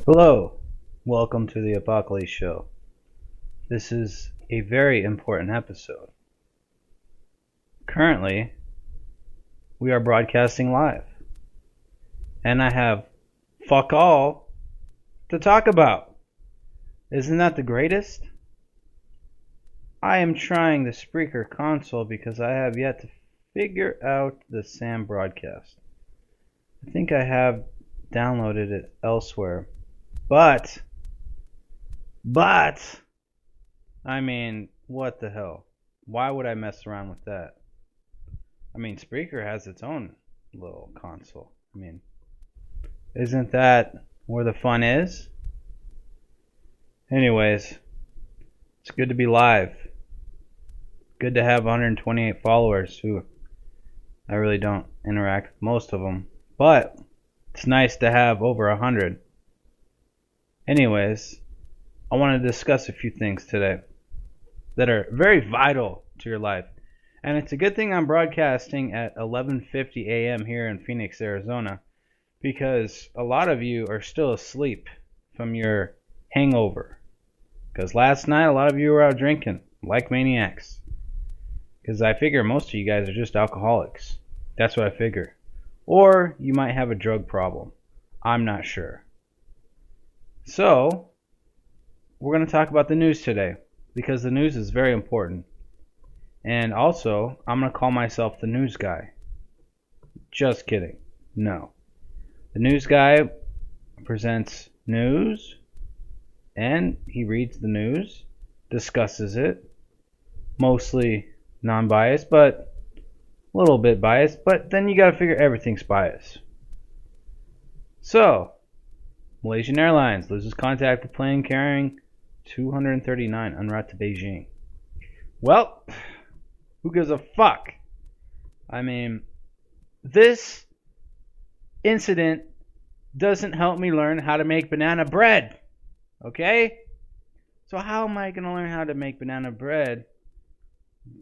Hello, welcome to the Apocalypse Show. This is a very important episode. Currently, we are broadcasting live, and I have fuck all to talk about. Isn't that the greatest? I am trying the Spreaker console because I have yet to figure out the SAM broadcast. I think I have downloaded it elsewhere. But, I mean, what the hell? Why would I mess around with that? I mean, Spreaker has its own little console. I mean, isn't that where the fun is? Anyways, it's good to be live. Good to have 128 followers who I really don't interact with most of them. But it's nice to have over 100. Anyways, I want to discuss a few things today that are very vital to your life. And it's a good thing I'm broadcasting at 11:50 a.m. here in Phoenix, Arizona, because a lot of you are still asleep from your hangover. Because last night a lot of you were out drinking like maniacs. Because I figure most of you guys are just alcoholics. That's what I figure. Or you might have a drug problem. I'm not sure. So, we're going to talk about the news today, because the news is very important. And also, I'm going to call myself the news guy. Just kidding. No. The news guy presents news, and he reads the news, discusses it, mostly non-biased, but a little bit biased, but then you got to figure everything's biased. So, Malaysian Airlines loses contact with plane carrying 239 en route to Beijing. Well, who gives a fuck? I mean, this incident doesn't help me learn how to make banana bread. Okay? So how am I going to learn how to make banana bread?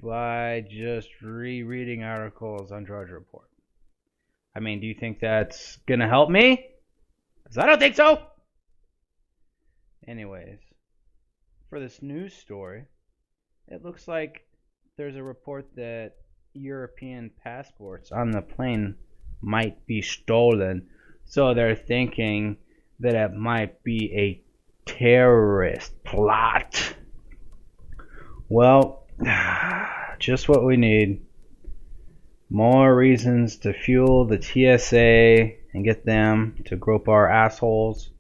By just rereading articles on Drudge Report. I mean, do you think that's going to help me? Because I don't think so. Anyways, for this news story, it looks like there's a report that European passports on the plane might be stolen. So they're thinking that it might be a terrorist plot. Well, just what we need. More reasons to fuel the TSA and get them to grope our assholes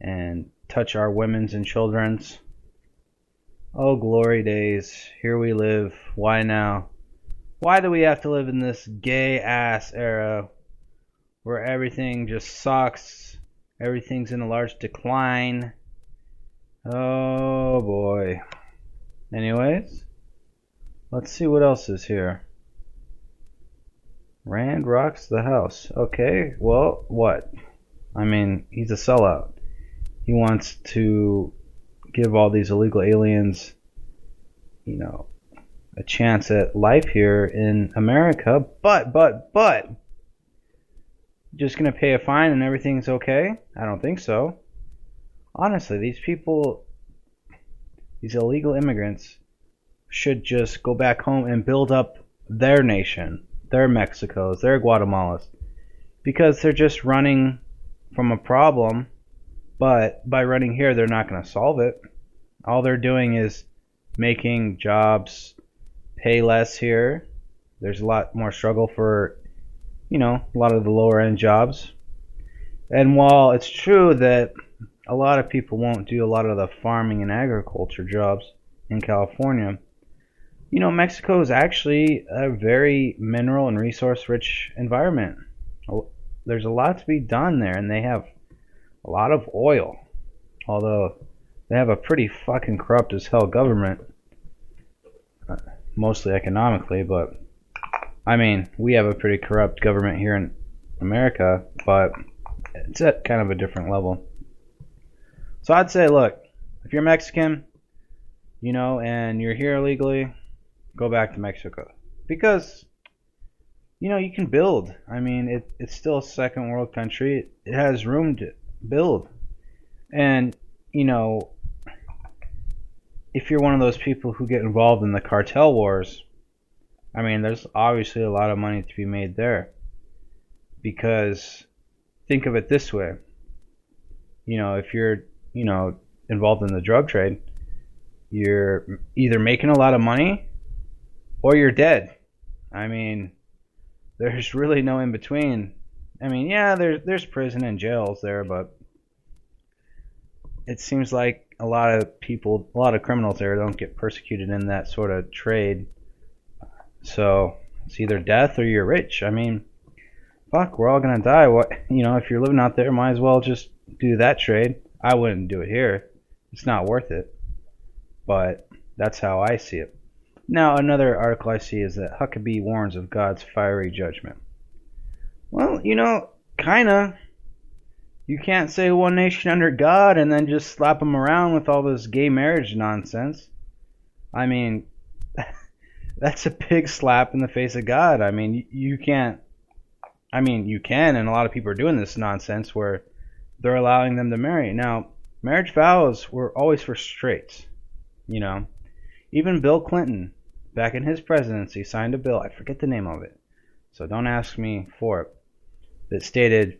and touch our women's and children's. Oh, glory days. Here we live. Why now? Why do we have to live in this gay-ass era where everything just sucks? Everything's in a large decline. Oh, boy. Anyways, let's see what else is here. Rand rocks the house. Okay, well, what? I mean, he's a sellout. He wants to give all these illegal aliens, a chance at life here in America, but, just gonna pay a fine and everything's okay? I don't think so. Honestly, these people, these illegal immigrants, should just go back home and build up their nation. Their Mexicos, their Guatemalas, because they're just running from a problem, but by running here, they're not going to solve it. All they're doing is making jobs pay less here. There's a lot more struggle for, a lot of the lower end jobs. And while it's true that a lot of people won't do a lot of the farming and agriculture jobs in California, Mexico is actually a very mineral and resource-rich environment. There's a lot to be done there, and they have a lot of oil. Although they have a pretty fucking corrupt as hell government, mostly economically, but I mean, we have a pretty corrupt government here in America, but it's at kind of a different level. So I'd say, look, if you're Mexican, and you're here illegally, go back to Mexico. Because, you can build. I mean, it's still a second world country. It has room to build. And, you know, if you're one of those people who get involved in the cartel wars, I mean, there's obviously a lot of money to be made there. Because think of it this way. You know, if you're, involved in the drug trade, you're either making a lot of money or you're dead. I mean, there's really no in between. I mean, yeah, there's prison and jails there, but it seems like a lot of criminals there don't get persecuted in that sort of trade. So it's either death or you're rich. I mean, fuck, we're all gonna die. If you're living out there, might as well just do that trade. I wouldn't do it here. It's not worth it. But that's how I see it. Now, another article I see is that Huckabee warns of God's fiery judgment. Well, kinda. You can't say one nation under God and then just slap them around with all this gay marriage nonsense. I mean, that's a big slap in the face of God. I mean, you can't. I mean, you can, and a lot of people are doing this nonsense where they're allowing them to marry. Now, marriage vows were always for straights, Even Bill Clinton, back in his presidency, signed a bill, I forget the name of it, so don't ask me for it, that stated,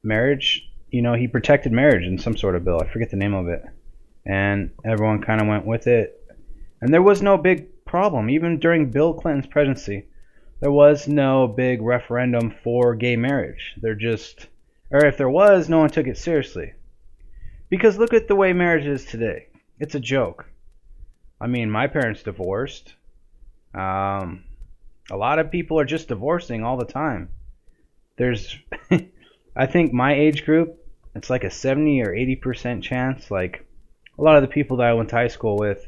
marriage, he protected marriage in some sort of bill. I forget the name of it. And everyone kind of went with it. And there was no big problem. Even during Bill Clinton's presidency, there was no big referendum for gay marriage. Or if there was, no one took it seriously. Because look at the way marriage is today. It's a joke. I mean, my parents divorced. A lot of people are just divorcing all the time. There's, I think my age group, it's like a 70 or 80% chance. Like a lot of the people that I went to high school with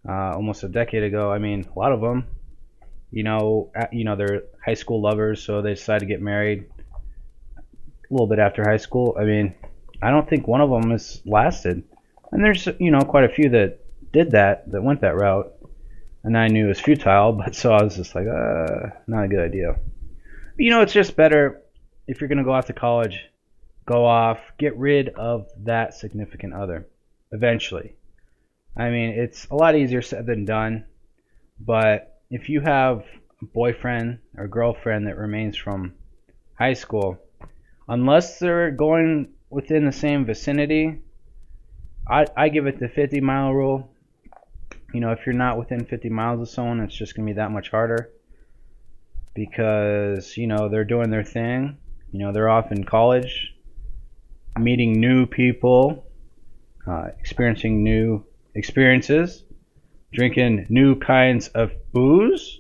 almost a decade ago, I mean, a lot of them, they're high school lovers, so they decide to get married a little bit after high school. I mean, I don't think one of them has lasted. And there's, quite a few that did that went that route. And I knew it was futile, but so I was just like, not a good idea. But, it's just better if you're going to go off to college, go off, get rid of that significant other eventually. I mean, it's a lot easier said than done, but if you have a boyfriend or girlfriend that remains from high school, unless they're going within the same vicinity, I give it the 50-mile rule. If you're not within 50 miles of someone, it's just going to be that much harder because, they're doing their thing. They're off in college, meeting new people, experiencing new experiences, drinking new kinds of booze,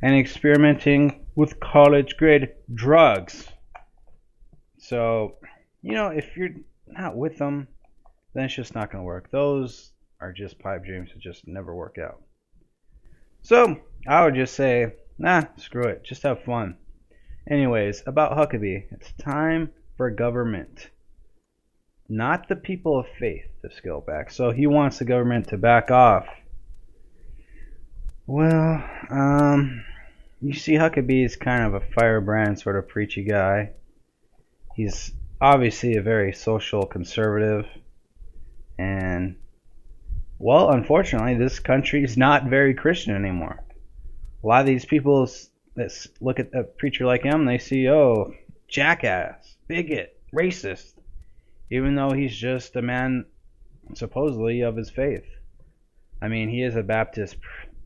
and experimenting with college-grade drugs. So, if you're not with them, then it's just not going to work. Those are just pipe dreams that just never work out. So, I would just say, screw it. Just have fun. Anyways, about Huckabee, it's time for government, not the people of faith, to scale back. So he wants the government to back off. Well, you see, Huckabee is kind of a firebrand sort of preachy guy. He's obviously a very social conservative. And, well, unfortunately, this country is not very Christian anymore. A lot of these people that look at a preacher like him, they see, jackass, bigot, racist, even though he's just a man supposedly of his faith. I mean, he is a Baptist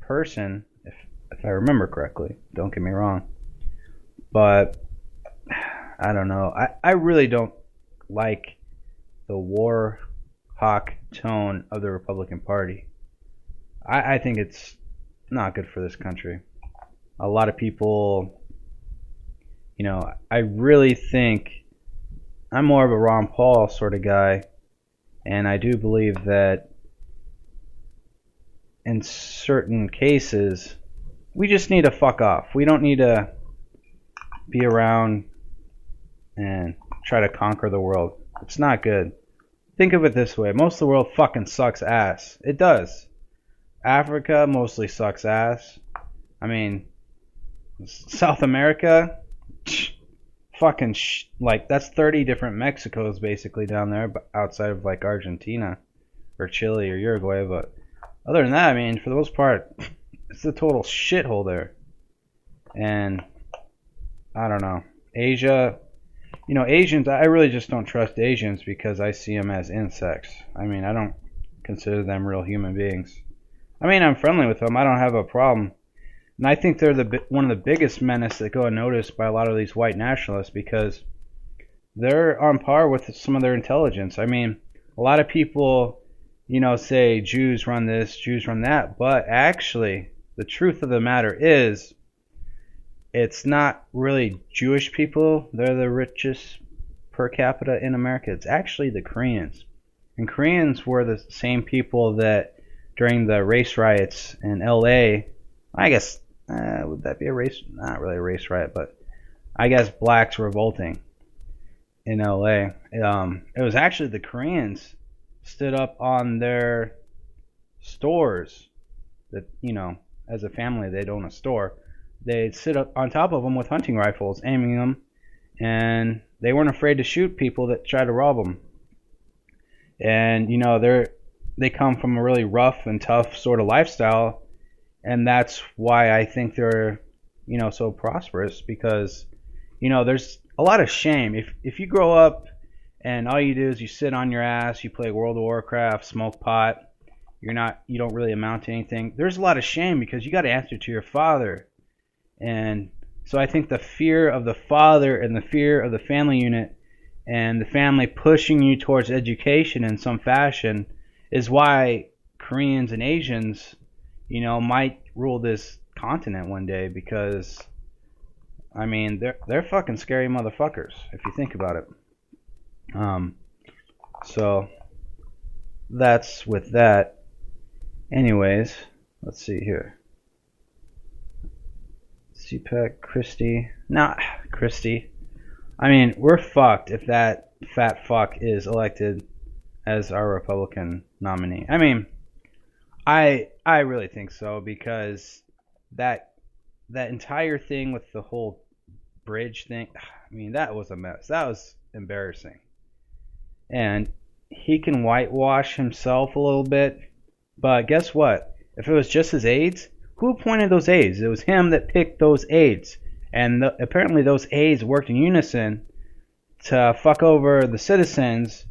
person, if I remember correctly. Don't get me wrong. But I don't know. I really don't like the war hawk tone of the Republican Party. I think it's not good for this country. A lot of people, I really think I'm more of a Ron Paul sort of guy, and I do believe that in certain cases, we just need to fuck off. We don't need to be around and try to conquer the world. It's not good. Think of it this way. Most of the world fucking sucks ass. It does. Africa mostly sucks ass. I mean, South America, fucking like that's 30 different Mexicos basically down there, outside of like Argentina or Chile or Uruguay. But other than that, I mean, for the most part, it's a total shithole there. And I don't know, Asia. Asians, I really just don't trust Asians because I see them as insects. I mean, I don't consider them real human beings. I mean, I'm friendly with them. I don't have a problem. And I think they're one of the biggest menace that go unnoticed by a lot of these white nationalists because they're on par with some of their intelligence. I mean, a lot of people, say Jews run this, Jews run that. But actually, the truth of the matter is, it's not really Jewish people. They're the richest per capita in America. It's actually the Koreans. And Koreans were the same people that during the race riots in LA, I guess, would that be a race? Not really a race riot, but I guess blacks revolting in LA. It was actually the Koreans stood up on their stores that, as a family, they'd own a store. They'd sit up on top of them with hunting rifles, aiming them, and they weren't afraid to shoot people that tried to rob them. And, they come from a really rough and tough sort of lifestyle, and that's why I think they're, so prosperous because, there's a lot of shame. If you grow up and all you do is you sit on your ass, you play World of Warcraft, smoke pot, you don't really amount to anything, there's a lot of shame because you got to answer to your father. And so I think the fear of the father and the fear of the family unit and the family pushing you towards education in some fashion is why Koreans and Asians, might rule this continent one day because, I mean, they're fucking scary motherfuckers if you think about it. So that's with that. Anyways, let's see here. CPAC, Christie. Nah, Christie. I mean, we're fucked if that fat fuck is elected as our Republican nominee. I mean, I really think so because that entire thing with the whole bridge thing, I mean, that was a mess. That was embarrassing. And he can whitewash himself a little bit, but guess what? If it was just his aides, who appointed those aides? It was him that picked those aides. And apparently those aides worked in unison to fuck over the citizens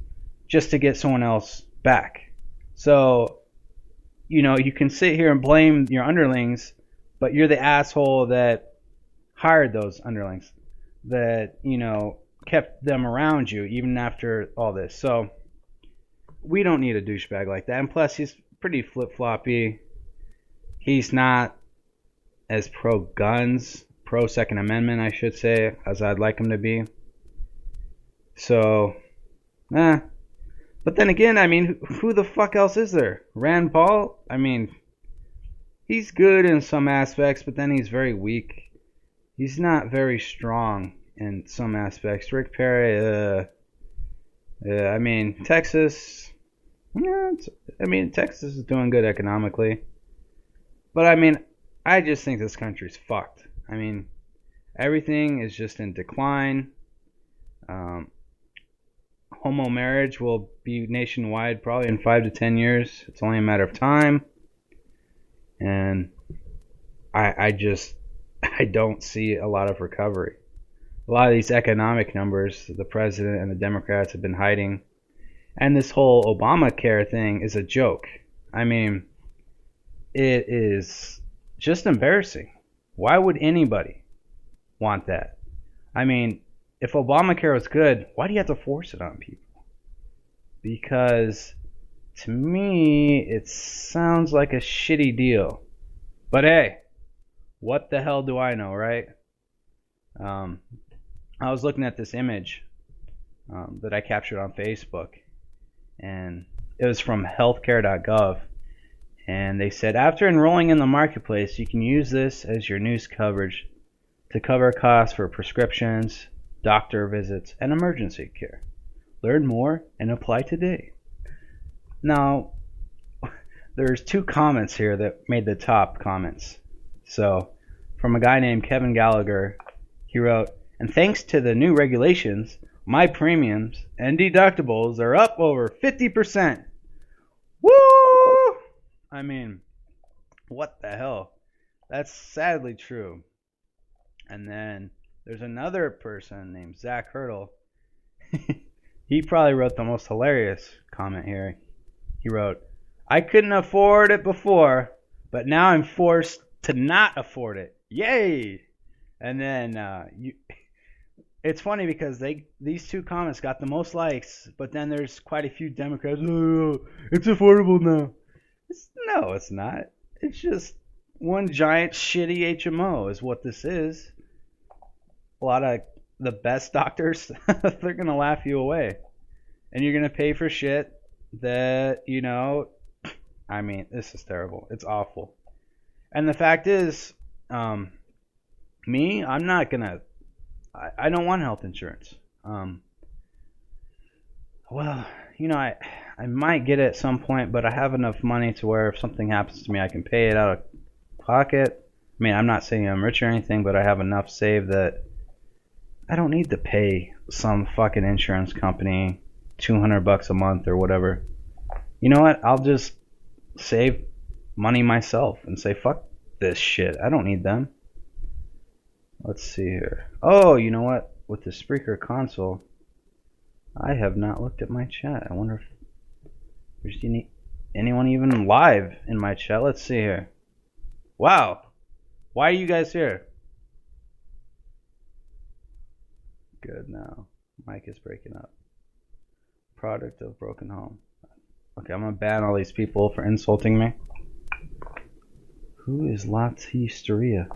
just to get someone else back. So, you can sit here and blame your underlings, but you're the asshole that hired those underlings, that, kept them around you even after all this. So, we don't need a douchebag like that. And plus, he's pretty flip-floppy. He's not as pro-guns, pro-Second Amendment, I should say, as I'd like him to be. So, But then again, I mean, who the fuck else is there? Rand Paul? I mean, he's good in some aspects, but then he's very weak. He's not very strong in some aspects. Rick Perry, I mean, Texas, Texas is doing good economically. But I mean, I just think this country's fucked. I mean, everything is just in decline. Homo marriage will be nationwide probably in 5 to 10 years. It's only a matter of time. And I don't see a lot of recovery. A lot of these economic numbers the president and the Democrats have been hiding. And this whole Obamacare thing is a joke. I mean, it is just embarrassing. Why would anybody want that? I mean, if Obamacare was good, why do you have to force it on people? Because to me, it sounds like a shitty deal. But hey, what the hell do I know, right? I was looking at this image that I captured on Facebook, and it was from healthcare.gov. And they said, after enrolling in the marketplace, you can use this as your news coverage to cover costs for prescriptions, doctor visits, and emergency care. Learn more and apply today. Now, there's 2 comments here that made the top comments. So, from a guy named Kevin Gallagher, he wrote, And thanks to the new regulations, my premiums and deductibles are up over 50%. Woo! I mean, what the hell? That's sadly true. And then there's another person named Zach Hurdle. He probably wrote the most hilarious comment here. He wrote, I couldn't afford it before, but now I'm forced to not afford it. Yay! And then it's funny because these two comments got the most likes, but then there's quite a few Democrats. Oh, it's affordable now. No, it's not. It's just one giant shitty HMO is what this is. A lot of the best doctors, they're going to laugh you away. And you're going to pay for shit that, I mean, this is terrible. It's awful. And the fact is, me, I'm not going to, I don't want health insurance. Well, I might get it at some point, but I have enough money to where if something happens to me, I can pay it out of pocket. I mean, I'm not saying I'm rich or anything, but I have enough saved that I don't need to pay some fucking insurance company $200 a month or whatever. You know what? I'll just save money myself and say, fuck this shit. I don't need them. Let's see here. Oh, you know what? With the Spreaker console, I have not looked at my chat. I wonder if there's anyone even live in my chat. Let's see here. Wow. Why are you guys here? Good now. Mic is breaking up. Product of broken home. Okay, I'm gonna ban all these people for insulting me. Who is Latisteria?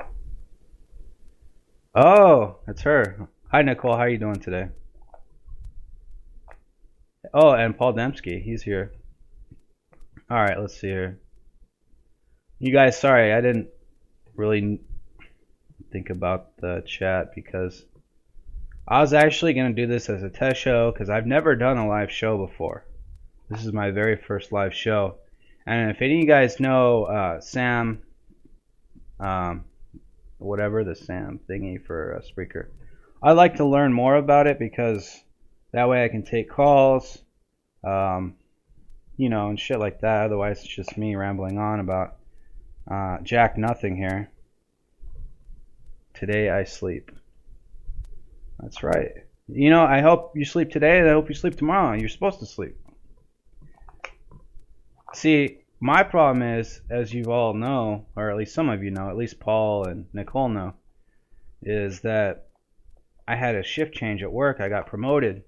Oh, it's her. Hi Nicole, how are you doing today? Oh, and Paul Dembski, he's here. Alright, let's see here. You guys, sorry, I didn't really think about the chat because I was actually going to do this as a test show because I've never done a live show before. This is my very first live show. And if any of you guys know Sam, whatever, the Sam thingy for Spreaker, I'd like to learn more about it because that way I can take calls, and shit like that. Otherwise, it's just me rambling on about Jack Nothing here. Today I sleep. That's right. I hope you sleep today and I hope you sleep tomorrow. You're supposed to sleep. See, my problem is, as you all know, or at least some of you know, at least Paul and Nicole know, is that I had a shift change at work. I got promoted.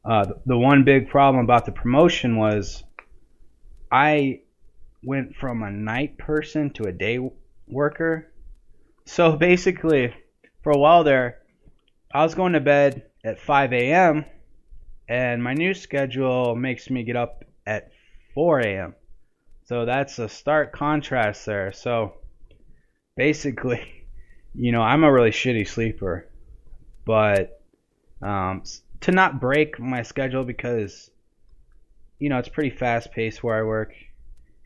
The one big problem about the promotion was I went from a night person to a day worker. So basically, for a while there, I was going to bed at 5 a.m. and my new schedule makes me get up at 4 a.m. So that's a stark contrast there. So basically, I'm a really shitty sleeper. But to not break my schedule because, it's pretty fast paced where I work.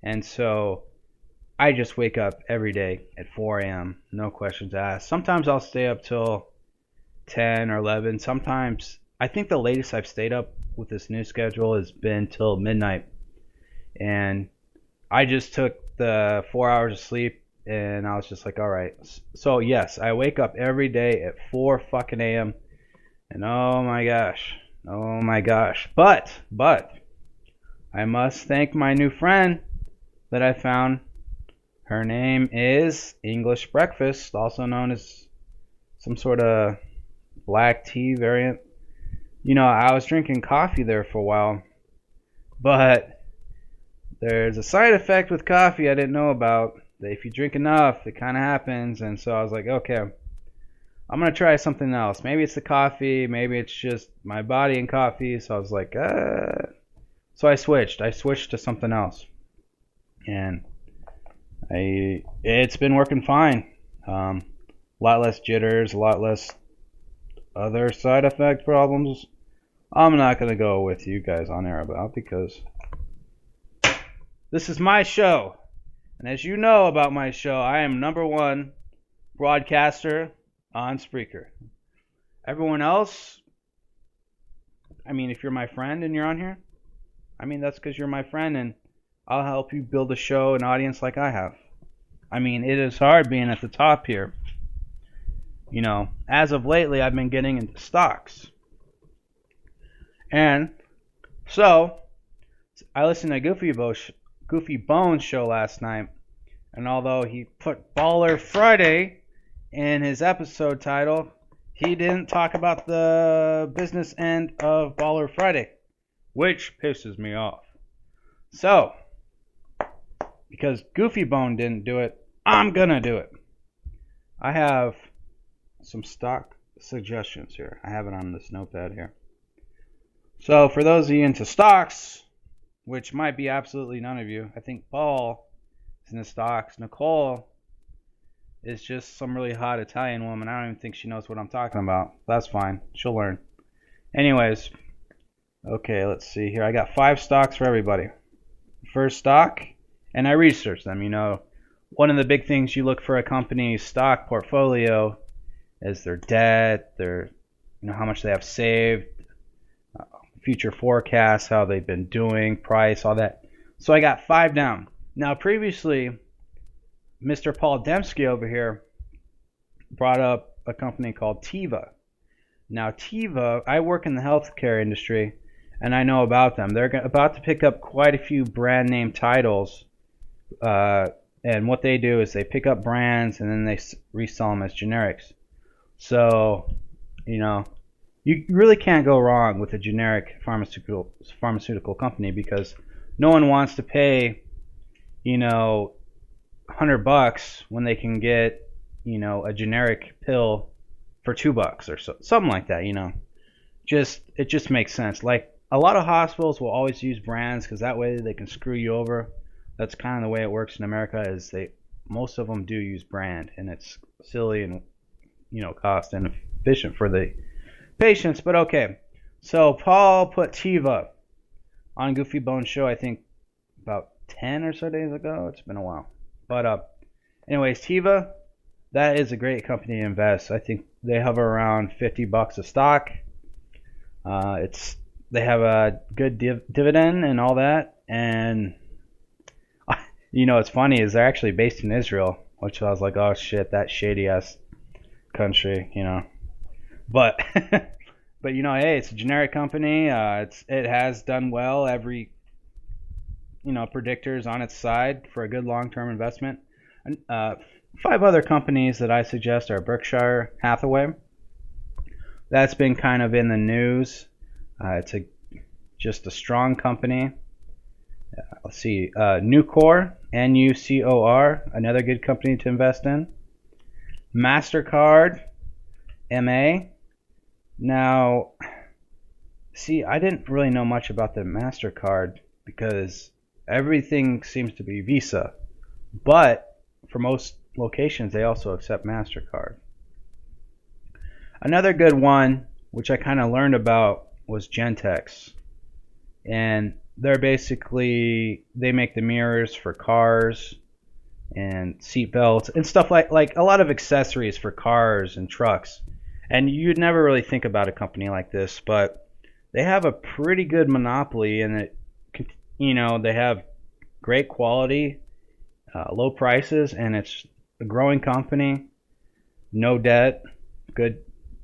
And so I just wake up every day at 4 a.m. No questions asked. Sometimes I'll stay up till 10 or 11. Sometimes, I think the latest I've stayed up with this new schedule has been till midnight. And I just took the 4 hours of sleep and I was just like, all right. So yes, I wake up every day at 4 fucking a.m. And oh my gosh. But I must thank my new friend that I found. Her name is English Breakfast, also known as some sort of black tea variant. I was drinking coffee there for a while, but there's a side effect with coffee I didn't know about, that if you drink enough, it kind of happens. And so I was like, okay, I'm going to try something else. Maybe it's the coffee, maybe it's just my body and coffee. So I was like, so I switched to something else. And it's been working fine. A lot less jitters, a lot less other side effect problems. I'm not going to go with you guys on air about because this is my show. And as you know about my show, I am #1 broadcaster on Spreaker. Everyone else, I mean, if you're my friend and you're on here, I mean, that's because you're my friend and I'll help you build a show, an audience like I have. I mean, it is hard being at the top here. You know, as of lately, I've been getting into stocks. And so, I listened to Goofy Bones show last night. And although he put Baller Friday in his episode title, he didn't talk about the business end of Baller Friday, which pisses me off. So, because Goofy Bone didn't do it, I'm gonna do it. I have some stock suggestions here. I have it on this notepad here. So, for those of you into stocks, which might be absolutely none of you, I think Paul is into stocks. Nicole is just some really hot Italian woman. I don't even think she knows what I'm talking about. That's fine. She'll learn. Anyways, okay, let's see here. I got 5 stocks for everybody. First stock, and I researched them. You know, one of the big things you look for a company's stock portfolio is their debt, their, you know, how much they have saved, future forecasts, how they've been doing, price, all that. So I got 5 down. Now, previously, Mr. Paul Dembski over here brought up a company called Teva. Now, Teva, I work in the healthcare industry, and I know about them. They're about to pick up quite a few brand name titles, and what they do is they pick up brands and then they resell them as generics. So, you know, you really can't go wrong with a generic pharmaceutical company because no one wants to pay, you know, $100 when they can get, you know, a generic pill for $2 or so, something like that. You know, it just makes sense. Like a lot of hospitals will always use brands because that way they can screw you over. That's kind of the way it works in America. Is most of them do use brand, and it's silly and, you know, cost inefficient for the patients. But okay, so Paul put Teva on Goofy Bones show, I think about 10 or so days ago. It's been a while. But anyways, Teva, that is a great company to invest. I think they hover around $50 a stock. They have a good dividend and all that. And you know, what's funny is they're actually based in Israel, which I was like, oh shit, that shady ass country, you know. But but you know, hey, it's a generic company. It has done well. Every, you know, predictors on its side for a good long-term investment. 5 other companies that I suggest are Berkshire Hathaway. That's been kind of in the news. It's just a strong company. Let's see, Nucor, Nucor, another good company to invest in. MasterCard, MA. Now, see, I didn't really know much about the MasterCard because everything seems to be Visa. But for most locations, they also accept MasterCard. Another good one, which I kind of learned about, was Gentex. And they're basically, they make the mirrors for cars and seat belts and stuff like a lot of accessories for cars and trucks. And you'd never really think about a company like this, but they have a pretty good monopoly, and you know, they have great quality, low prices, and it's a growing company, no debt, good,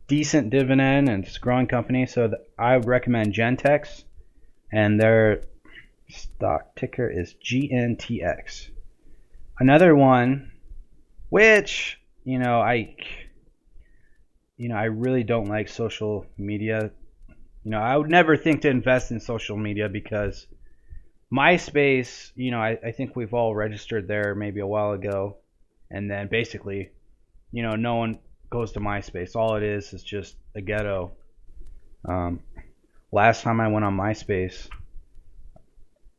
decent dividend, and it's a growing company. So I would recommend Gentex, and their stock ticker is GNTX. Another one, which, you know, I really don't like social media. You know, I would never think to invest in social media because MySpace, you know, I think we've all registered there maybe a while ago, and then basically, you know, no one goes to MySpace. All it is just a ghetto. Last time I went on MySpace,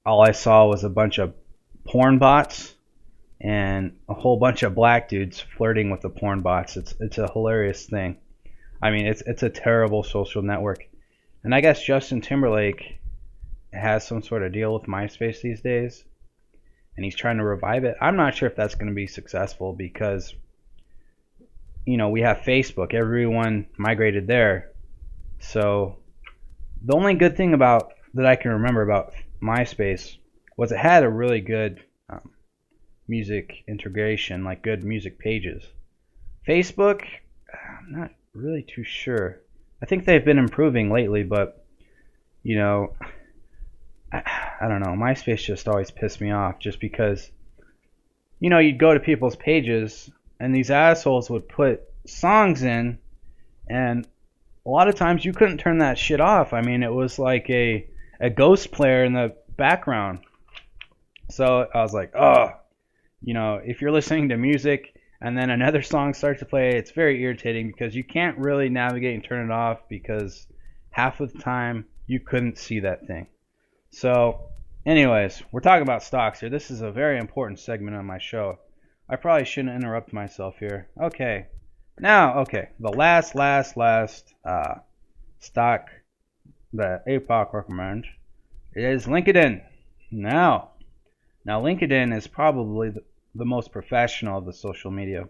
all I saw was a bunch of porn bots and a whole bunch of black dudes flirting with the porn bots. It's a hilarious thing. I mean, it's a terrible social network. And I guess Justin Timberlake has some sort of deal with MySpace these days, and he's trying to revive it. I'm not sure if that's going to be successful because, we have Facebook. Everyone migrated there. So the only good thing about that I can remember about MySpace was it had a really good music integration, like good music pages. Facebook, I'm not really too sure. I think they've been improving lately, but I don't know. MySpace just always pissed me off just because, you'd go to people's pages and these assholes would put songs in, and a lot of times you couldn't turn that shit off. I mean, it was like a ghost player in the background. So I was like, oh, if you're listening to music and then another song starts to play, it's very irritating because you can't really navigate and turn it off because half of the time you couldn't see that thing. So anyways, we're talking about stocks here. This is a very important segment on my show. I probably shouldn't interrupt myself here. Okay. Now, the last stock that APOC recommends is LinkedIn. Now LinkedIn is probably the most professional of the social media.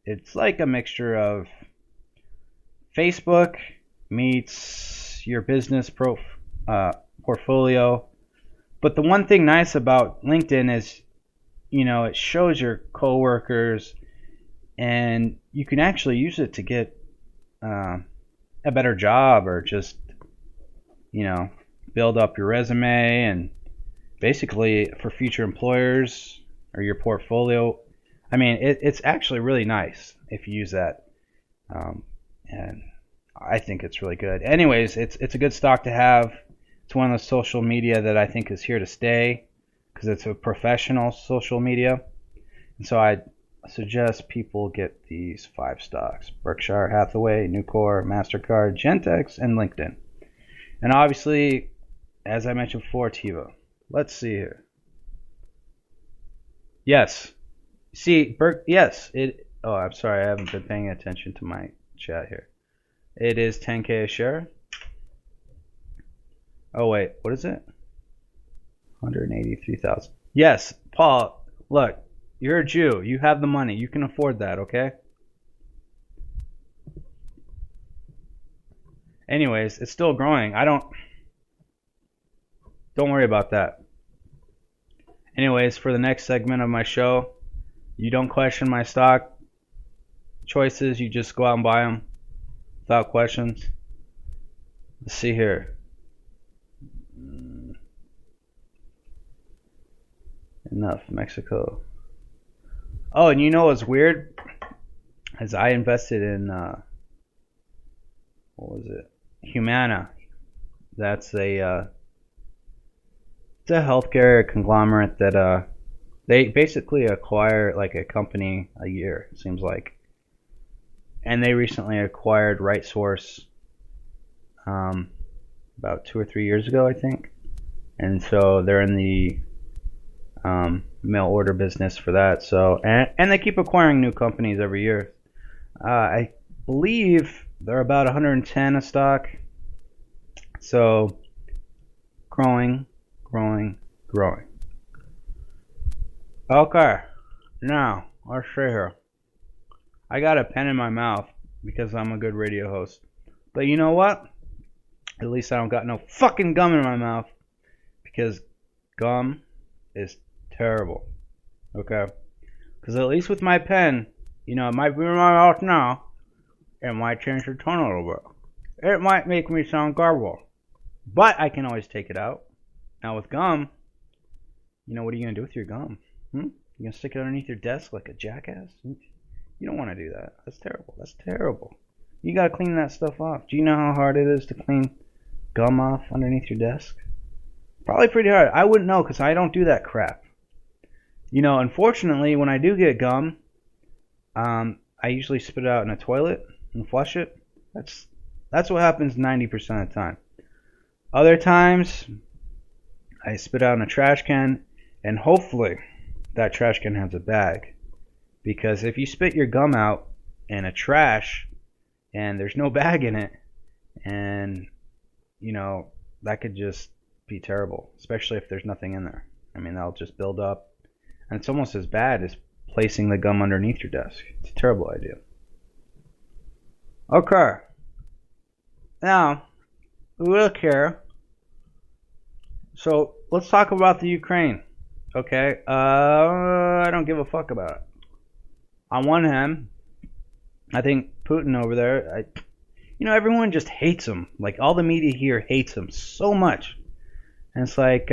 It's like a mixture of Facebook meets your business portfolio. But the one thing nice about LinkedIn is, it shows your coworkers, and you can actually use it to get a better job or just, build up your resume and basically for future employers or your portfolio. I mean, it's actually really nice if you use that. And I think it's really good. Anyways, it's a good stock to have. It's one of the social media that I think is here to stay because it's a professional social media. And so I suggest people get these 5 stocks: Berkshire Hathaway, Nucor, MasterCard, Gentex, and LinkedIn. And obviously, as I mentioned before, TiVo. Let's see here. Yes. See, yes. Oh, I'm sorry. I haven't been paying attention to my chat here. It is 10K a share. Oh, wait. What is it? 183,000. Yes, Paul, look. You're a Jew. You have the money. You can afford that, okay? Anyways, it's still growing. Don't worry about that. Anyways, for the next segment of my show, you don't question my stock choices. You just go out and buy them without questions. Let's see here. Enough, Mexico. Oh, and what's weird? Is I invested in, what was it? Humana. That's it's a healthcare conglomerate that they basically acquire like a company a year, it seems like. And they recently acquired RightSource about 2 or 3 years ago, I think. And so they're in the mail order business for that. So and they keep acquiring new companies every year. I believe they're about 110 a stock. So growing. Okay, now let's see here. I got a pen in my mouth because I'm a good radio host. But you know what? At least I don't got no fucking gum in my mouth, because gum is terrible. Okay? Because at least with my pen, it might be in my mouth now. It might change the tone a little bit. It might make me sound garbled. But I can always take it out. Now with gum, what are you going to do with your gum? You going to stick it underneath your desk like a jackass? You don't want to do that. That's terrible. You got to clean that stuff off. Do you know how hard it is to clean gum off underneath your desk? Probably pretty hard. I wouldn't know because I don't do that crap. Unfortunately, when I do get gum, I usually spit it out in a toilet and flush it. That's what happens 90% of the time. Other times, I spit out in a trash can, and hopefully that trash can has a bag. Because if you spit your gum out in a trash and there's no bag in it, and that could just be terrible, especially if there's nothing in there. I mean, that'll just build up, and it's almost as bad as placing the gum underneath your desk. It's a terrible idea. Okay. Now, look here. So let's talk about the Ukraine. Okay. I don't give a fuck about it. On one hand, I think Putin over there, everyone just hates him. Like, all the media here hates him so much. And it's like,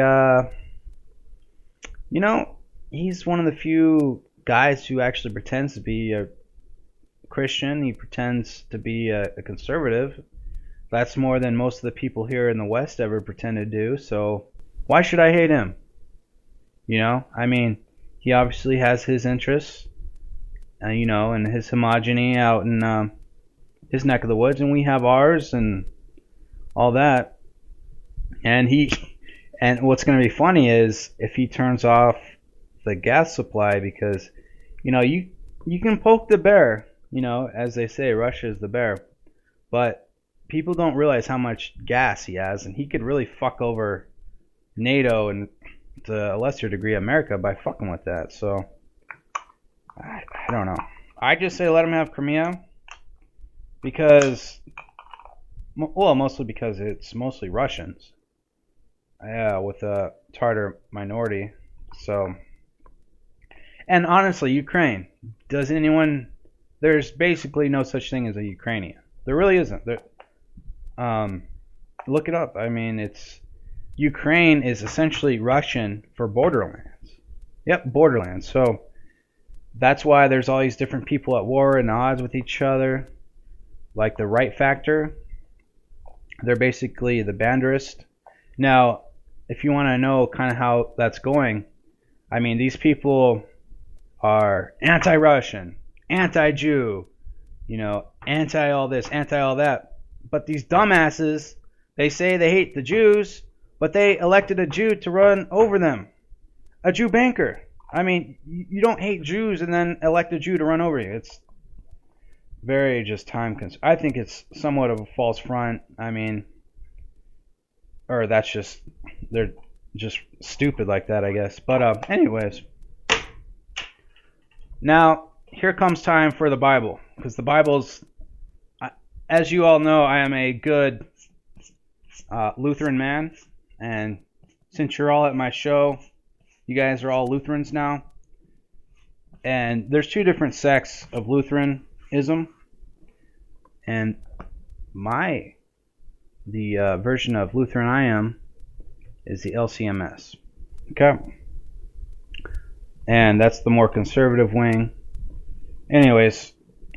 he's one of the few guys who actually pretends to be a Christian. He pretends to be a conservative. That's more than most of the people here in the West ever pretend to do. So why should I hate him? He obviously has his interests, and his homogeny out in his neck of the woods, and we have ours and all that. And what's going to be funny is if he turns off the gas supply, because you can poke the bear, as they say, Russia is the bear, but people don't realize how much gas he has, and he could really fuck over NATO and to a lesser degree America by fucking with that. So I don't know. I just say let him have Crimea because, mostly because it's mostly Russians. Yeah, with a Tartar minority. So, and honestly, Ukraine. There's basically no such thing as a Ukrainian. There really isn't. Look it up. Ukraine is essentially Russian for borderlands. Yep, borderlands. So that's why there's all these different people at war and odds with each other. Like the Right Factor. They're basically the Banderist. Now, if you want to know kind of how that's going, these people are anti-Russian, anti-Jew, anti all this, anti all that. But these dumbasses, they say they hate the Jews, but they elected a Jew to run over them. A Jew banker. You don't hate Jews and then elect a Jew to run over you. It's very just time consuming. I think it's somewhat of a false front. Or that's just, they're just stupid like that, I guess. But anyways. Now, here comes time for the Bible. Because the Bible's, as you all know, I am a good Lutheran man. And since you're all at my show, you guys are all Lutherans now. And there's two different sects of Lutheranism. And the version of Lutheran I am is the LCMS. Okay? And that's the more conservative wing. Anyways,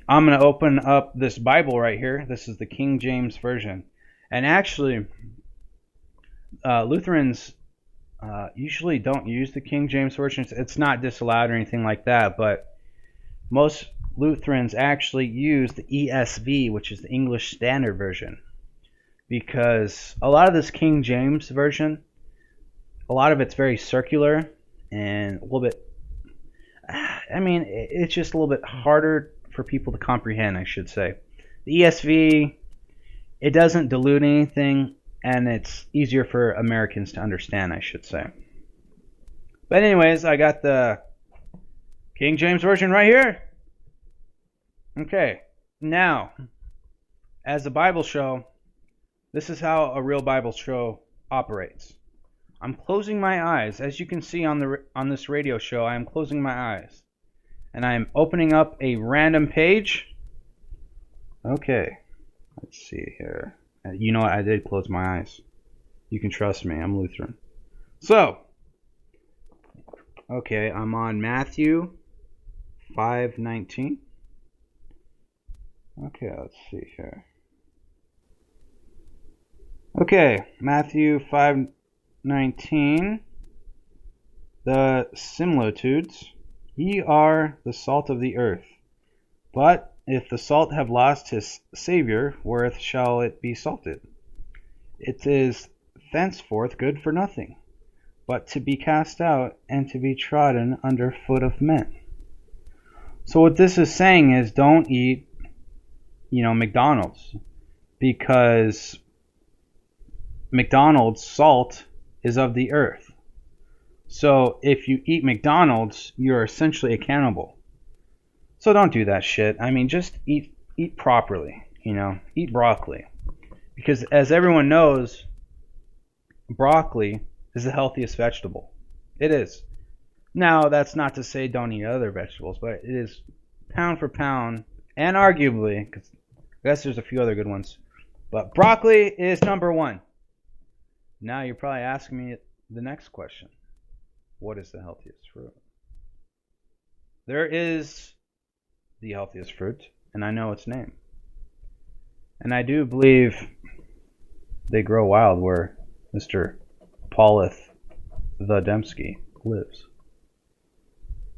I'm going to open up this Bible right here. This is the King James Version. And actually, Lutherans usually don't use the King James Version. It's not disallowed or anything like that, but most Lutherans actually use the ESV, which is the English Standard Version. Because a lot of this King James Version, a lot of it's very circular and a little bit, it's just a little bit harder for people to comprehend, I should say. The ESV, it doesn't dilute anything, and it's easier for Americans to understand, I should say. But anyways, I got the King James Version right here. Okay, now, as a Bible show, this is how a real Bible show operates. I'm closing my eyes. As you can see on this radio show, I am closing my eyes. And I am opening up a random page. Okay, let's see here. You know what? I did close my eyes. You can trust me. I'm Lutheran. So, okay, I'm on Matthew 5:19. Okay, let's see here. Okay, Matthew 5:19. The similitudes. Ye are the salt of the earth. But if the salt have lost his savour, wherewith shall it be salted? It is thenceforth good for nothing, but to be cast out and to be trodden under foot of men. So what this is saying is don't eat, McDonald's, because McDonald's salt is of the earth. So if you eat McDonald's, you're essentially a cannibal. So don't do that shit. Just eat properly. eat broccoli. Because as everyone knows, broccoli is the healthiest vegetable. It is. Now, that's not to say don't eat other vegetables, but it is pound for pound, and arguably, because I guess there's a few other good ones, but broccoli is number one. Now you're probably asking me the next question. What is the healthiest fruit? There is the healthiest fruit, and I know its name. And I do believe they grow wild where Mr. Paulith the Dembski lives.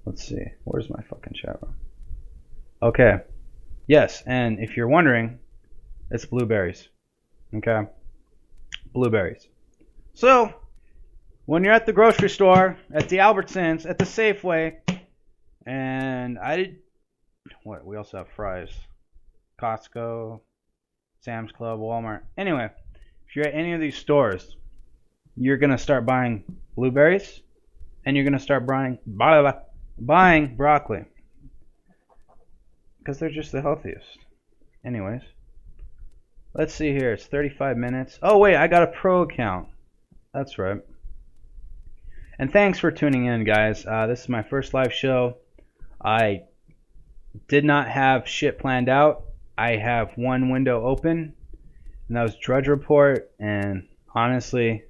Let's see. Where's my fucking chat room? Okay. Yes, and if you're wondering, it's blueberries. Okay? Blueberries. So, when you're at the grocery store, at the Albertsons, at the Safeway, and we also have Fry's, Costco, Sam's Club, Walmart. Anyway, if you're at any of these stores, you're going to start buying blueberries, and you're going to start buying broccoli. Because they're just the healthiest. Anyways, let's see here. It's 35 minutes. Oh, wait, I got a pro account. That's right. And thanks for tuning in, guys. This is my first live show. I did not have shit planned out. I have one window open, and that was Drudge Report. And honestly,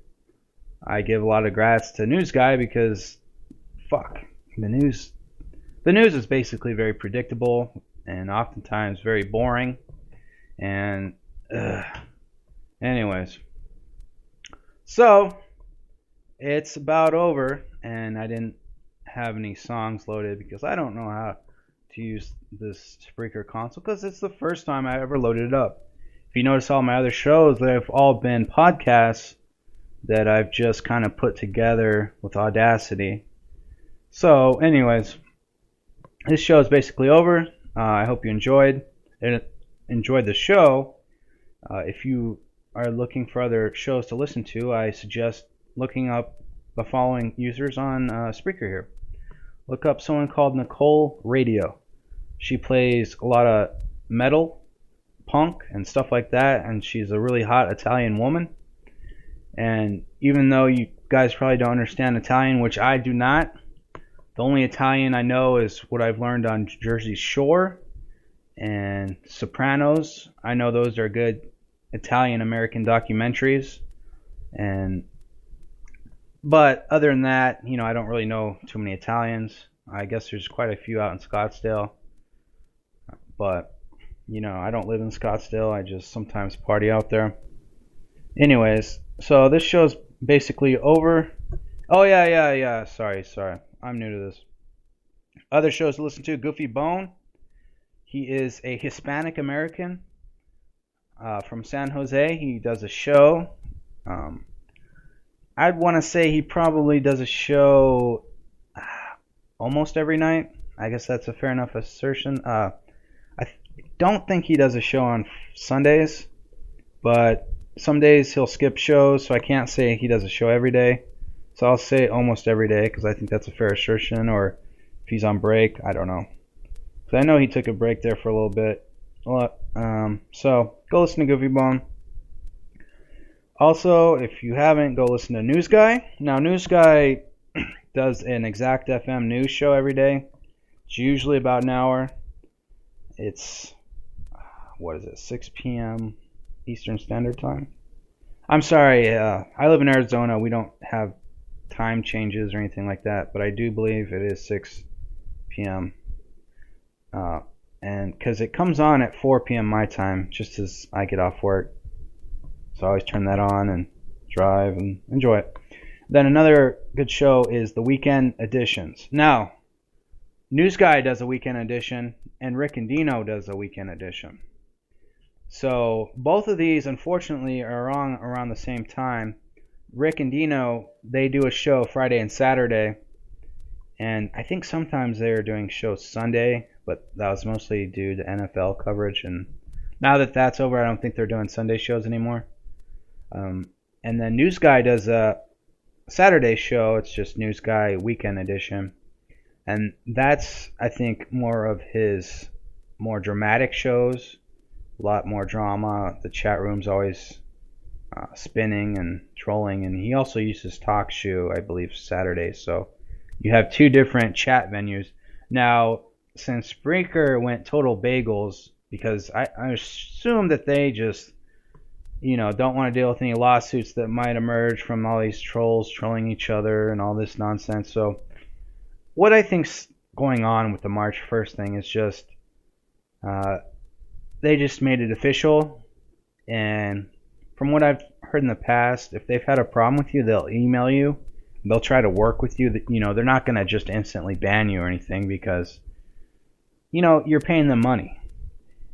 I give a lot of grats to News Guy because, fuck, the news is basically very predictable and oftentimes very boring. And anyways, so it's about over, and I didn't have any songs loaded because I don't know how to use this Spreaker console because it's the first time I ever loaded it up. If you notice all my other shows, they've all been podcasts that I've just kind of put together with Audacity. So anyways, this show is basically over. I hope you enjoyed the show. If you are looking for other shows to listen to, I suggest looking up the following users on Spreaker here. Look up someone called Nicole Radio. She plays a lot of metal, punk, and stuff like that, and she's a really hot Italian woman. And even though you guys probably don't understand Italian, which I do not, the only Italian I know is what I've learned on Jersey Shore and Sopranos. I know those are good Italian-American documentaries. But other than that, I don't really know too many Italians. I guess there's quite a few out in Scottsdale. But, I don't live in Scottsdale. I just sometimes party out there. Anyways, so this show's basically over. Oh, yeah. Sorry. I'm new to this. Other shows to listen to, Goofy Bone. He is a Hispanic American from San Jose. He does a show. I'd want to say he probably does a show almost every night. I guess that's a fair enough assertion. I don't think he does a show on Sundays, but some days he'll skip shows, so I can't say he does a show every day. So I'll say almost every day because I think that's a fair assertion, or if he's on break, I don't know. So I know he took a break there for a little bit. So go listen to Goofy Bone. Also, if you haven't, go listen to News Guy. Now, News Guy does an Exact FM news show every day. It's usually about an hour. It's, 6 p.m. Eastern Standard Time? I'm sorry, I live in Arizona. We don't have time changes or anything like that, but I do believe it is 6 p.m. And because it comes on at 4 p.m. my time, just as I get off work. So I always turn that on and drive and enjoy it. Then another good show is the Weekend Editions. Now, News Guy does a Weekend Edition, and Rick and Dino does a Weekend Edition. So both of these, unfortunately, are on around the same time. Rick and Dino, they do a show Friday and Saturday, and I think sometimes they're doing shows Sunday, but that was mostly due to NFL coverage. And now that that's over, I don't think they're doing Sunday shows anymore. And then News Guy does a Saturday show. It's just News Guy Weekend Edition. And that's, I think, more of his more dramatic shows a lot more drama. The chat room's always spinning and trolling, and he also uses TalkShoe, I believe, Saturdays. So you have two different chat venues. Now, since Spreaker went total bagels, because I assume that they just, don't want to deal with any lawsuits that might emerge from all these trolls trolling each other and all this nonsense. So what I think's going on with the March 1st thing is just they just made it official, and from what I've heard in the past, if they've had a problem with you, they'll email you. They'll try to work with you. They're not going to just instantly ban you or anything because, you're paying them money.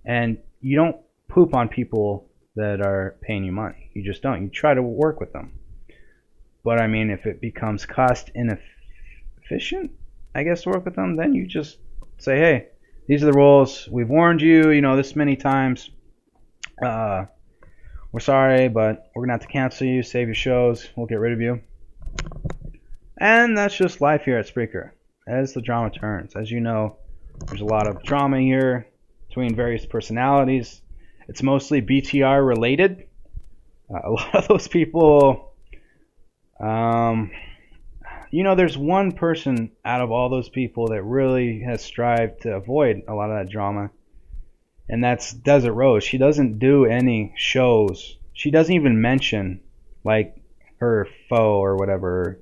And you don't poop on people that are paying you money. You just don't. You try to work with them. But, I mean, if it becomes cost inefficient, I guess, to work with them, then you just say, hey, these are the rules. We've warned you, this many times. We're sorry, but we're going to have to cancel you, save your shows, we'll get rid of you. And that's just life here at Spreaker. As the drama turns. As you know, there's a lot of drama here between various personalities. It's mostly BTR related. A lot of those people, there's one person out of all those people that really has strived to avoid a lot of that drama. And that's Desert Rose. She doesn't do any shows. She doesn't even mention, like, her foe or whatever.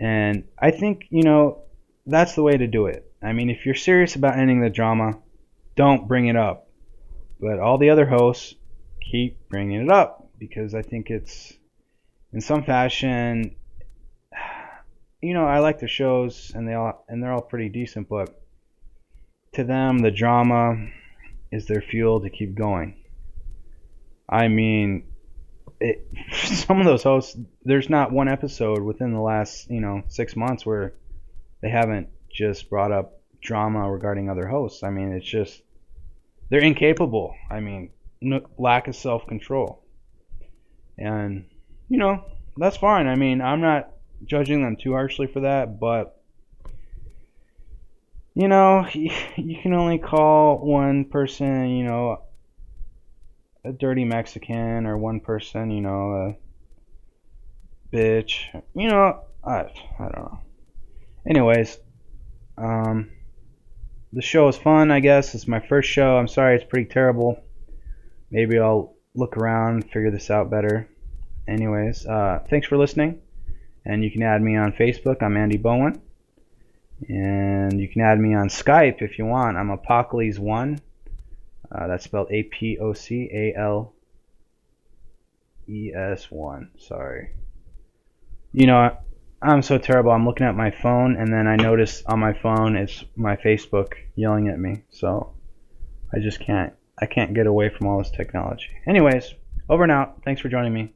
And I think, that's the way to do it. I mean, if you're serious about ending the drama, don't bring it up. But all the other hosts keep bringing it up because I think it's, in some fashion, I like the shows and they're all pretty decent, but to them, the drama is their fuel to keep going. I mean, some of those hosts, there's not one episode within the last, 6 months where they haven't just brought up drama regarding other hosts. I mean, it's just, they're incapable. I mean, lack of self-control. And, that's fine. I mean, I'm not judging them too harshly for that, but you can only call one person, a dirty Mexican, or one person, a bitch. I don't know. Anyways, the show is fun, I guess. It's my first show. I'm sorry it's pretty terrible. Maybe I'll look around and figure this out better. Anyways, thanks for listening. And you can add me on Facebook. I'm Andy Bowen. And you can add me on Skype if you want. I'm Apocles1. That's spelled APOCALES1. Sorry. I'm so terrible. I'm looking at my phone, and then I notice on my phone it's my Facebook yelling at me. So I just can't. I can't get away from all this technology. Anyways, over and out. Thanks for joining me.